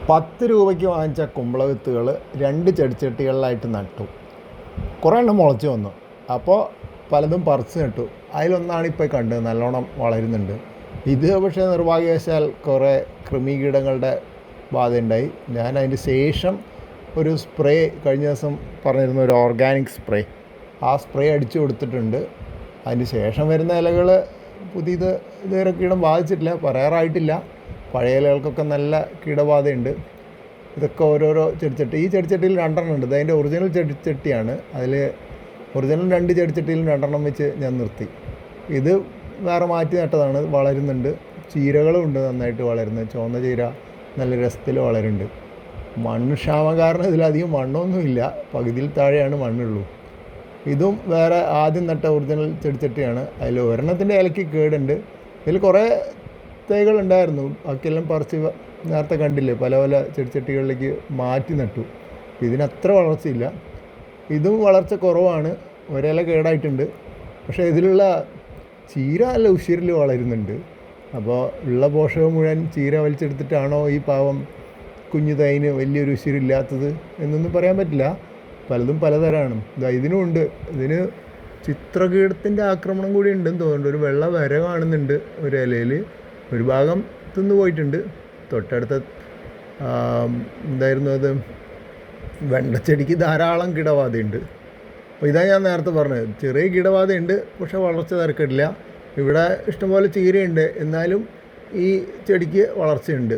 ₹10 വാങ്ങിച്ച കുമ്പള വിത്തുകൾ 2 ചെടിച്ചട്ടികളിലായിട്ട് നട്ടു. കുറേ എണ്ണം മുളച്ച് വന്നു. അപ്പോൾ പലതും പറിച്ച് നട്ടു. അതിലൊന്നാണ് ഇപ്പോൾ കണ്ടത്, നല്ലോണം വളരുന്നുണ്ട്. ഇത് പക്ഷേ നിർഭാഗ്യവശാൽ കുറേ കൃമികീടങ്ങളുടെ ബാധയുണ്ടായി. ഞാൻ അതിന് ശേഷം ഒരു സ്പ്രേ കഴിഞ്ഞ ദിവസം പറഞ്ഞിരുന്ന ഒരു ഓർഗാനിക് സ്പ്രേ, ആ സ്പ്രേ അടിച്ചു കൊടുത്തിട്ടുണ്ട്. അതിന് ശേഷം വരുന്ന ഇലകൾ പുതിയത് ഇതുവരെ കീടം ബാധിച്ചിട്ടില്ല, പറയാറായിട്ടില്ല. പഴയ ഇലകൾക്കൊക്കെ നല്ല കീടബാധയുണ്ട്. ഇതൊക്കെ ഓരോരോ ചെടിച്ചട്ടി, ഈ ചെടിച്ചട്ടിയിൽ 2 ഉണ്ട്. ഇത് അതിൻ്റെ ഒറിജിനൽ ചെടിച്ചട്ടിയാണ്. അതിൽ ഒറിജിനൽ 2 ചെടിച്ചട്ടിയിലും 2 വെച്ച് ഞാൻ നിർത്തി. ഇത് വേറെ മാറ്റി നട്ടതാണ്, വളരുന്നുണ്ട്. ചീരകളും ഉണ്ട് നന്നായിട്ട് വളരുന്നത്. ചുവന്ന ചീര നല്ല രസത്തിൽ വളരുന്നുണ്ട്. മണ്ണ് ക്ഷാമം കാരണം ഇതിലധികം മണ്ണൊന്നുമില്ല, പകുതിയിൽ താഴെയാണ് മണ്ണുള്ളൂ. ഇതും വേറെ ആദ്യം നട്ട ഒറിജിനൽ ചെടിച്ചട്ടിയാണ്. അതിൽ ഒരെണ്ണത്തിൻ്റെ ഇലയ്ക്ക് കേടുണ്ട്. ഇതിൽ കുറേ തൈകളുണ്ടായിരുന്നു, ബാക്കിയെല്ലാം പറിച്ച് നേരത്തെ കണ്ടില്ലേ പല പല ചെടിച്ചട്ടികളിലേക്ക് മാറ്റി നട്ടു. ഇതിനത്ര വളർച്ചയില്ല, ഇതും വളർച്ച കുറവാണ്. ഒരില കേടായിട്ടുണ്ട്. പക്ഷേ ഇതിലുള്ള ചീര നല്ല ഉശിരിൽ വളരുന്നുണ്ട്. അപ്പോൾ ഉള്ള പോഷകം മുഴുവൻ ചീര വലിച്ചെടുത്തിട്ടാണോ ഈ പാവം കുഞ്ഞു തൈന് വലിയൊരു ഉശിരില്ലാത്തത് എന്നൊന്നും പറയാൻ പറ്റില്ല. പലതും പലതരമാണ്. ഇതിനുമുണ്ട്. ഇതിന് ചിത്രകീടത്തിൻ്റെ ആക്രമണം കൂടി ഉണ്ടെന്ന് തോന്നുന്നുണ്ട്. ഒരു വെള്ള വര കാണുന്നുണ്ട് ഒരു ഇലയിൽ. ഒരു ഭാഗം തിന്നു പോയിട്ടുണ്ട്. തൊട്ടടുത്ത എന്തായിരുന്നു അത്, വെണ്ടച്ചെടിക്ക് ധാരാളം കീടബാധയുണ്ട്. അപ്പോൾ ഇതാണ് ഞാൻ നേരത്തെ പറഞ്ഞത്, ചെറിയ കീടബാധയുണ്ട്, പക്ഷേ വളർച്ച തിരക്കിടില്ല. ഇവിടെ ഇഷ്ടംപോലെ ചീരയുണ്ട്, എന്നാലും ഈ ചെടിക്ക് വളർച്ചയുണ്ട്.